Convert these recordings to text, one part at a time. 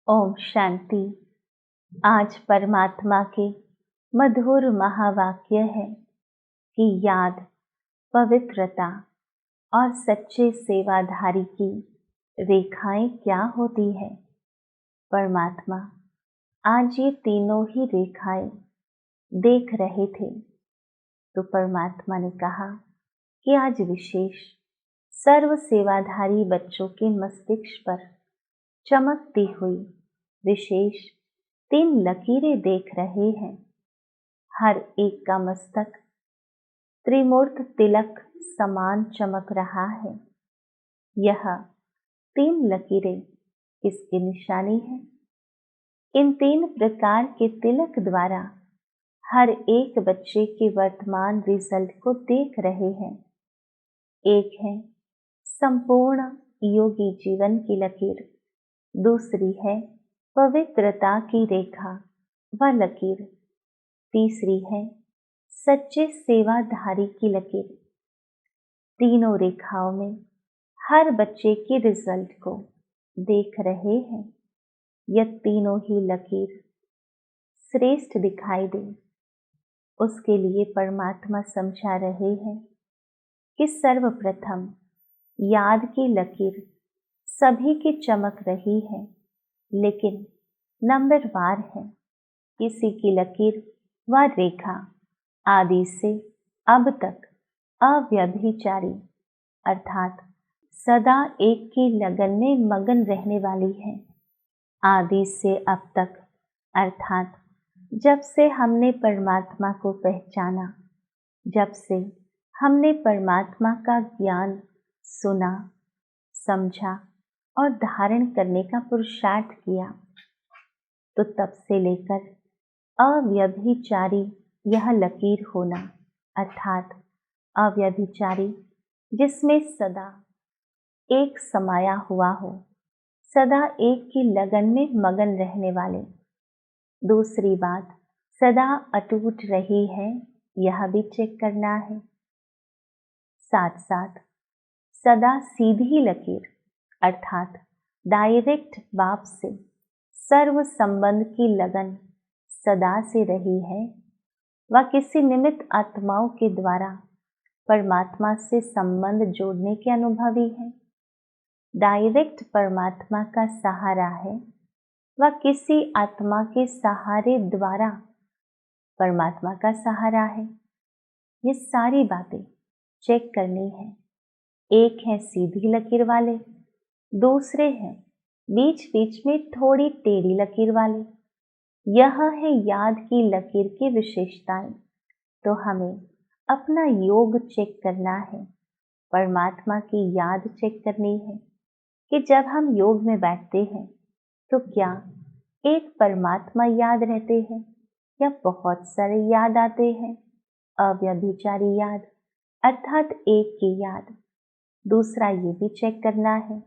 ओम शांति। आज परमात्मा के मधुर महावाक्य है कि याद, पवित्रता और सच्चे सेवाधारी की रेखाएं क्या होती है। परमात्मा आज ये तीनों ही रेखाएं देख रहे थे, तो परमात्मा ने कहा कि आज विशेष सर्व सेवाधारी बच्चों के मस्तिष्क पर चमकती हुई विशेष 3 लकीरें देख रहे हैं। हर एक का मस्तक त्रिमूर्त तिलक समान चमक रहा है। यह 3 लकीरें किसकी निशानी है? इन 3 प्रकार के तिलक द्वारा हर एक बच्चे के वर्तमान रिजल्ट को देख रहे हैं। एक है संपूर्ण योगी जीवन की लकीर, दूसरी है पवित्रता की रेखा व लकीर, तीसरी है सच्चे सेवाधारी की लकीर। तीनों रेखाओं में हर बच्चे के रिजल्ट को देख रहे हैं। यह तीनों ही लकीर श्रेष्ठ दिखाई दे, उसके लिए परमात्मा समझा रहे हैं कि सर्वप्रथम याद की लकीर सभी की चमक रही है, लेकिन नंबरवार है। किसी की लकीर व रेखा आदि से अब तक अव्यभिचारी अर्थात सदा एक की लगन में मगन रहने वाली है। आदि से अब तक अर्थात जब से हमने परमात्मा को पहचाना, जब से हमने परमात्मा का ज्ञान सुना, समझा और धारण करने का पुरुषार्थ किया, तो तब से लेकर अव्यभिचारी यह लकीर होना अर्थात अव्यभिचारी जिसमें सदा एक समाया हुआ हो, सदा एक की लगन में मगन रहने वाले। दूसरी बात, सदा अटूट रही है, यह भी चेक करना है। साथ साथ सदा सीधी लकीर अर्थात डायरेक्ट बाप से सर्व संबंध की लगन सदा से रही है व किसी निमित्त आत्माओं के द्वारा परमात्मा से संबंध जोड़ने के अनुभवी है। डायरेक्ट परमात्मा का सहारा है व किसी आत्मा के सहारे द्वारा परमात्मा का सहारा है। ये सारी बातें चेक करनी है। एक है सीधी लकीर वाले, दूसरे हैं बीच बीच में थोड़ी टेढ़ी लकीर वाले। यह है याद की लकीर की विशेषताएं। तो हमें अपना योग चेक करना है, परमात्मा की याद चेक करनी है कि जब हम योग में बैठते हैं तो क्या एक परमात्मा याद रहते हैं या बहुत सारे याद आते हैं। अव्यभिचारी याद अर्थात एक की याद। दूसरा ये भी चेक करना है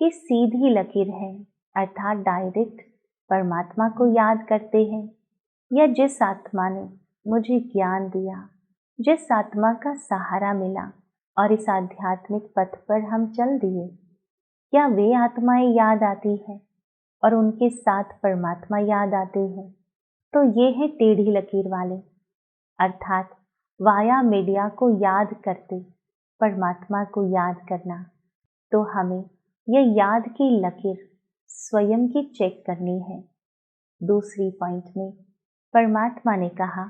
कि सीधी लकीर है अर्थात डायरेक्ट परमात्मा को याद करते हैं या जिस आत्मा ने मुझे ज्ञान दिया, जिस आत्मा का सहारा मिला और इस आध्यात्मिक पथ पर हम चल दिए, क्या वे आत्माएं याद आती हैं और उनके साथ परमात्मा याद आते हैं। तो ये है टेढ़ी लकीर वाले अर्थात वाया मीडिया को याद करते परमात्मा को याद करना। तो हमें यह याद की लकीर स्वयं की चेक करनी है। दूसरी पॉइंट में परमात्मा ने कहा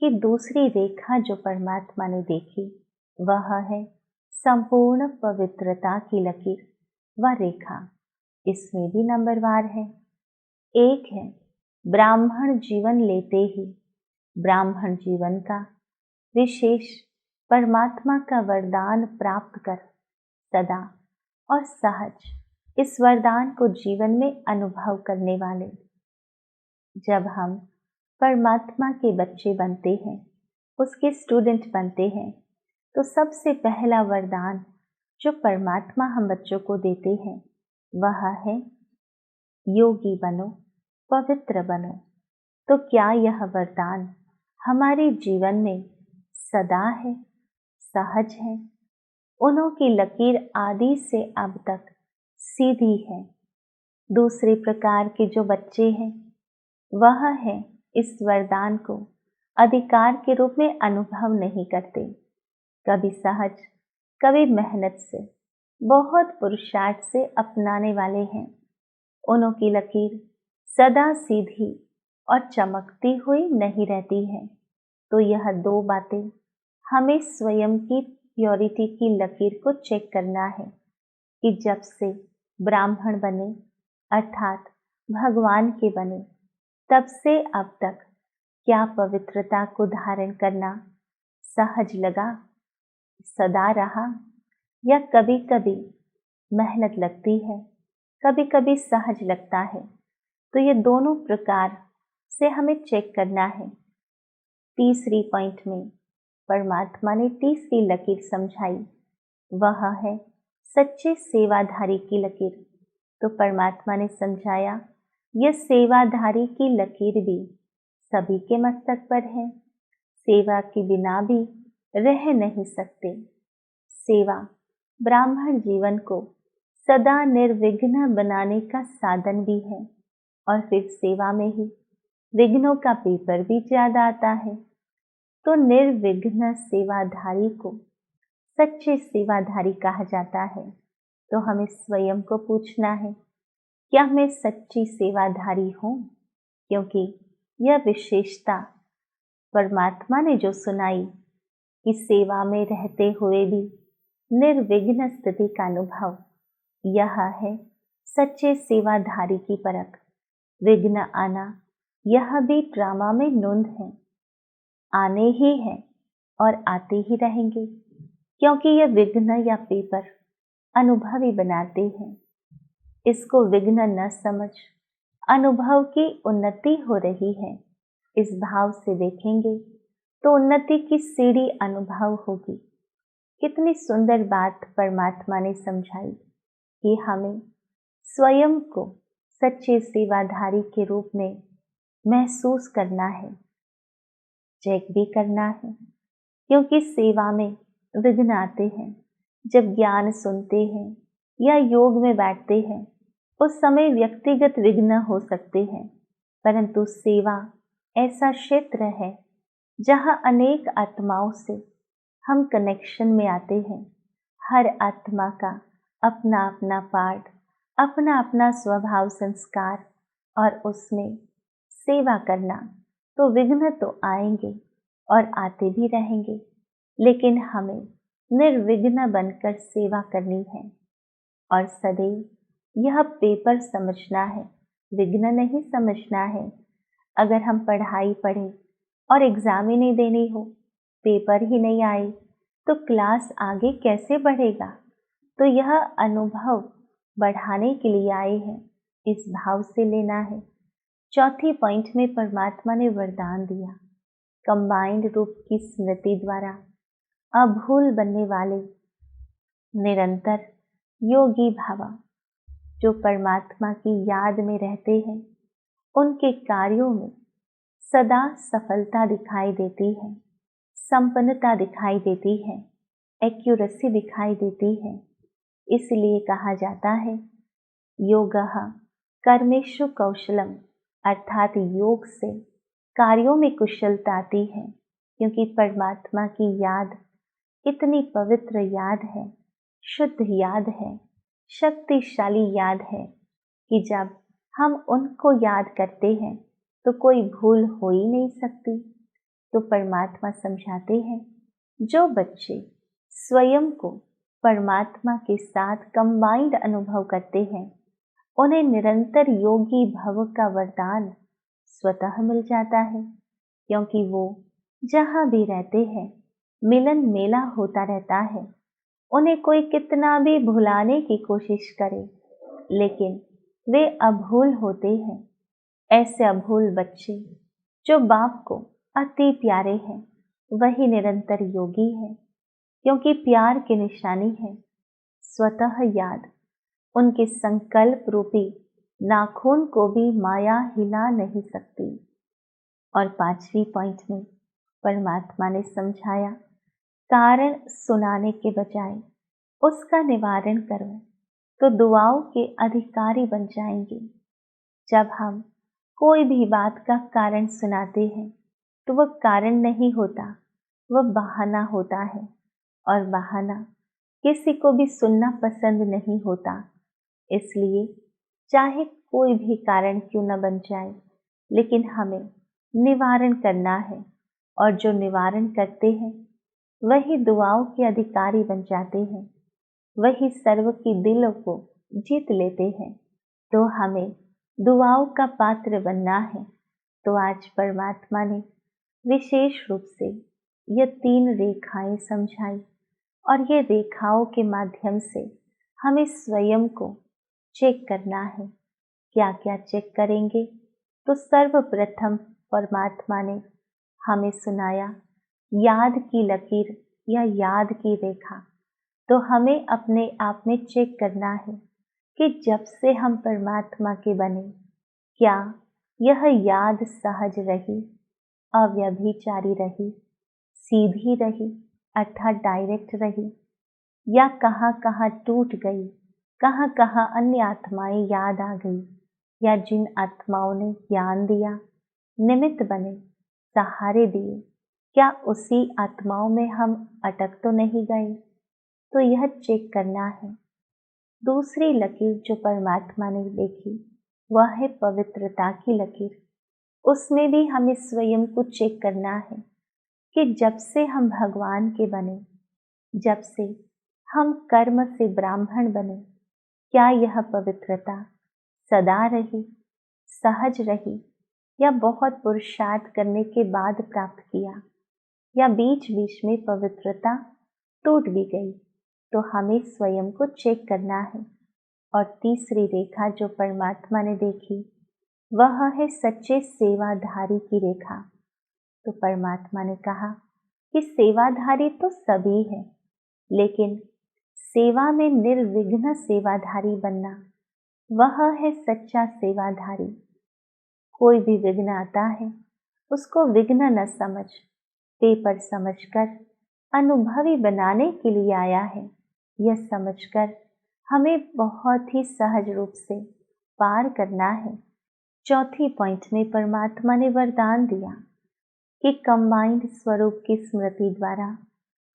कि दूसरी रेखा जो परमात्मा ने देखी वह है संपूर्ण पवित्रता की लकीर व रेखा। इसमें भी नंबरवार है। एक है ब्राह्मण जीवन लेते ही ब्राह्मण जीवन का विशेष परमात्मा का वरदान प्राप्त कर सदा और सहज इस वरदान को जीवन में अनुभव करने वाले। जब हम परमात्मा के बच्चे बनते हैं, उसके स्टूडेंट बनते हैं, तो सबसे पहला वरदान जो परमात्मा हम बच्चों को देते हैं वह है योगी बनो, पवित्र बनो। तो क्या यह वरदान हमारे जीवन में सदा है, सहज है? उन्हों की लकीर आदि से अब तक सीधी है। दूसरे प्रकार के जो बच्चे हैं वह है इस वरदान को अधिकार के रूप में अनुभव नहीं करते। कभी सहज, कभी मेहनत से, बहुत पुरुषार्थ से अपनाने वाले हैं। उनों की लकीर सदा सीधी और चमकती हुई नहीं रहती है। तो यह दो बातें हमें स्वयं की प्योरिटी की लकीर को चेक करना है कि जब से ब्राह्मण बने अर्थात भगवान के बने तब से अब तक क्या पवित्रता को धारण करना सहज लगा, सदा रहा, या कभी कभी मेहनत लगती है, कभी कभी सहज लगता है। तो ये दोनों प्रकार से हमें चेक करना है। तीसरी पॉइंट में परमात्मा ने तीसरी लकीर समझाई, वह है सच्चे सेवाधारी की लकीर। तो परमात्मा ने समझाया यह सेवाधारी की लकीर भी सभी के मस्तक पर है। सेवा के बिना भी रह नहीं सकते। सेवा ब्राह्मण जीवन को सदा निर्विघ्न बनाने का साधन भी है, और फिर सेवा में ही विघ्नों का पेपर भी ज्यादा आता है। तो निर्विघ्न सेवाधारी को सच्चे सेवाधारी कहा जाता है। तो हमें स्वयं को पूछना है, क्या मैं सच्ची सेवाधारी हूँ? क्योंकि यह विशेषता परमात्मा ने जो सुनाई कि सेवा में रहते हुए भी निर्विघ्न स्थिति का अनुभव, यह है सच्चे सेवाधारी की परख। विघ्न आना यह भी ड्रामा में नूंद है, आने ही है और आते ही रहेंगे, क्योंकि यह विघ्न या पेपर अनुभवी बनाते हैं। इसको विघ्न न समझ अनुभव की उन्नति हो रही है, इस भाव से देखेंगे तो उन्नति की सीढ़ी अनुभव होगी। कितनी सुंदर बात परमात्मा ने समझाई कि हमें स्वयं को सच्चे सेवाधारी के रूप में महसूस करना है, चेक भी करना है। क्योंकि सेवा में विघ्न आते हैं। जब ज्ञान सुनते हैं या योग में बैठते हैं उस समय व्यक्तिगत विघ्न हो सकते हैं, परंतु सेवा ऐसा क्षेत्र है जहाँ अनेक आत्माओं से हम कनेक्शन में आते हैं। हर आत्मा का अपना अपना पार्ट, अपना अपना स्वभाव संस्कार, और उसमें सेवा करना, तो विघ्न तो आएंगे और आते भी रहेंगे, लेकिन हमें निर्विघ्न बनकर सेवा करनी है। और सदैव यह पेपर समझना है, विघ्न नहीं समझना है। अगर हम पढ़ाई पढ़ें और एग्जाम ही नहीं देनी हो, पेपर ही नहीं आए, तो क्लास आगे कैसे बढ़ेगा? तो यह अनुभव बढ़ाने के लिए आए हैं, इस भाव से लेना है। चौथी पॉइंट में परमात्मा ने वरदान दिया, कंबाइंड रूप की स्मृति द्वारा अभूल बनने वाले निरंतर योगी भावा जो परमात्मा की याद में रहते हैं, उनके कार्यों में सदा सफलता दिखाई देती है, संपन्नता दिखाई देती है, एक्यूरेसी दिखाई देती है। इसलिए कहा जाता है योगः कर्मेषु कौशलम, अर्थात योग से कार्यों में कुशलता आती है। क्योंकि परमात्मा की याद इतनी पवित्र याद है, शुद्ध याद है, शक्तिशाली याद है कि जब हम उनको याद करते हैं तो कोई भूल हो ही नहीं सकती। तो परमात्मा समझाते हैं जो बच्चे स्वयं को परमात्मा के साथ कंबाइंड अनुभव करते हैं उन्हें निरंतर योगी भव का वरदान स्वतः मिल जाता है। क्योंकि वो जहाँ भी रहते हैं मिलन मेला होता रहता है। उन्हें कोई कितना भी भुलाने की कोशिश करे लेकिन वे अभूल होते हैं। ऐसे अभूल बच्चे जो बाप को अति प्यारे हैं वही निरंतर योगी है। क्योंकि प्यार की निशानी है स्वतः याद। उनके संकल्प रूपी नाखून को भी माया हिला नहीं सकती। और पांचवी पॉइंट में परमात्मा ने समझाया कारण सुनाने के बजाय उसका निवारण करो तो दुआओं के अधिकारी बन जाएंगे। जब हम कोई भी बात का कारण सुनाते हैं तो वह कारण नहीं होता, वह बहाना होता है, और बहाना किसी को भी सुनना पसंद नहीं होता। इसलिए चाहे कोई भी कारण क्यों न बन जाए, लेकिन हमें निवारण करना है, और जो निवारण करते हैं वही दुआओं के अधिकारी बन जाते हैं, वही सर्व की दिलों को जीत लेते हैं। तो हमें दुआओं का पात्र बनना है। तो आज परमात्मा ने विशेष रूप से ये 3 रेखाएं समझाई, और ये रेखाओं के माध्यम से हमें स्वयं को चेक करना है। क्या क्या चेक करेंगे? तो सर्वप्रथम परमात्मा ने हमें सुनाया याद की लकीर या याद की रेखा। तो हमें अपने आप में चेक करना है कि जब से हम परमात्मा के बने, क्या यह याद सहज रही, अव्यभिचारी रही, सीधी रही अर्थात डायरेक्ट रही, या कहाँ कहाँ टूट गई, कहाँ कहाँ अन्य आत्माएं याद आ गई, या जिन आत्माओं ने ज्ञान दिया, निमित्त बने, सहारे दिए, क्या उसी आत्माओं में हम अटक तो नहीं गए? तो यह चेक करना है। दूसरी लकीर जो परमात्मा ने देखी वह है पवित्रता की लकीर। उसमें भी हमें स्वयं को चेक करना है कि जब से हम भगवान के बने, जब से हम कर्म से ब्राह्मण बने, क्या यह पवित्रता सदा रही, सहज रही, या बहुत पुरुषार्थ करने के बाद प्राप्त किया, या बीच बीच में पवित्रता टूट भी गई? तो हमें स्वयं को चेक करना है। और तीसरी रेखा जो परमात्मा ने देखी वह है सच्चे सेवाधारी की रेखा। तो परमात्मा ने कहा कि सेवाधारी तो सभी है, लेकिन सेवा में निर्विघ्न सेवाधारी बनना, वह है सच्चा सेवाधारी। कोई भी विघ्न आता है उसको विघ्न न समझ, पेपर समझकर अनुभवी बनाने के लिए आया है। यह समझकर हमें बहुत ही सहज रूप से पार करना है। चौथी पॉइंट में परमात्मा ने वरदान दिया कि कंबाइंड स्वरूप की स्मृति द्वारा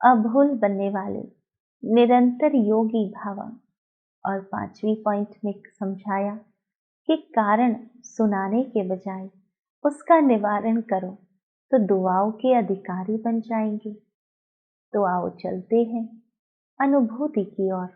अभूल बनने वाले निरंतर योगी भाव। और पांचवी पॉइंट में समझाया कि कारण सुनाने के बजाय उसका निवारण करो तो दुआओं के अधिकारी बन जाएंगे। तो आओ चलते हैं अनुभूति की ओर।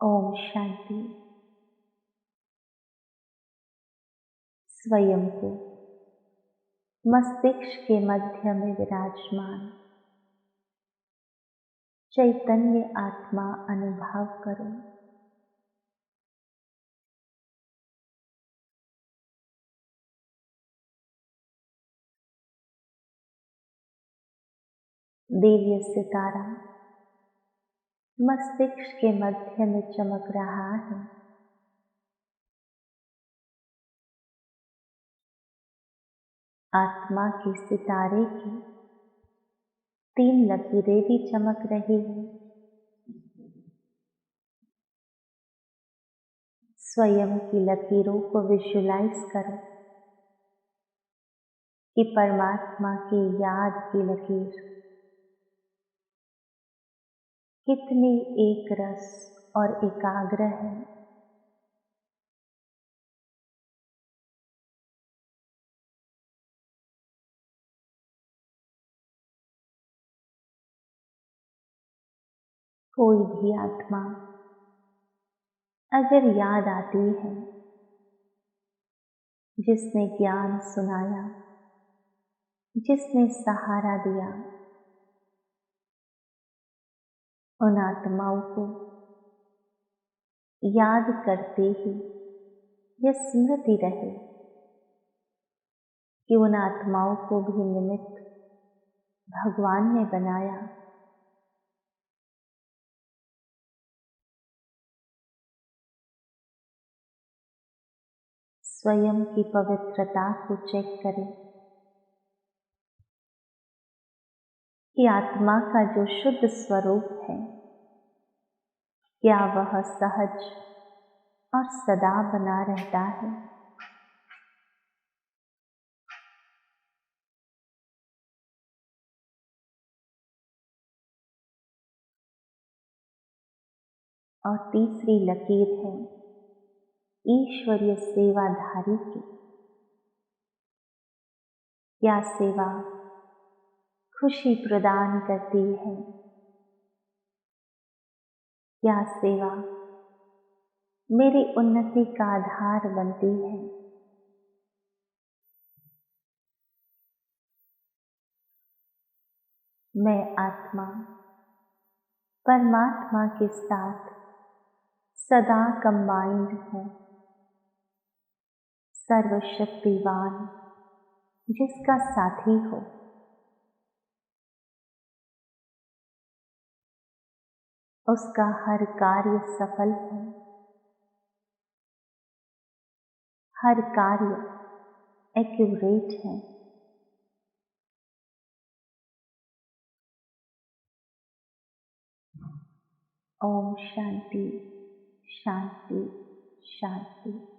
ओम शांति। स्वयं को मस्तिष्क के मध्य में विराजमान चैतन्य आत्मा अनुभव करो। दिव्य सितारा मस्तिष्क के मध्य में चमक रहा है। आत्मा के सितारे की 3 लकीरें भी चमक रही हैं। स्वयं की लकीरों को विजुलाइज करो कि परमात्मा की याद की लकीर कितनी एक रस और एकाग्र है। कोई भी आत्मा अगर याद आती है जिसने ज्ञान सुनाया, जिसने सहारा दिया, उन आत्माओं को याद करते ही यह स्मृति रहे कि उन आत्माओं को भी निमित्त भगवान ने बनाया। स्वयं की पवित्रता को चेक करें कि आत्मा का जो शुद्ध स्वरूप है क्या वह सहज और सदा बना रहता है? और तीसरी लकीर है ईश्वरीय सेवाधारी की। क्या सेवा खुशी प्रदान करती है? क्या सेवा मेरी उन्नति का आधार बनती है? मैं आत्मा परमात्मा के साथ सदा कंबाइंड हूँ। सर्वशक्तिवान जिसका साथी हो, उसका हर कार्य सफल है। हर कार्य एक्यूरेट है। ओम शांति शांति शांति।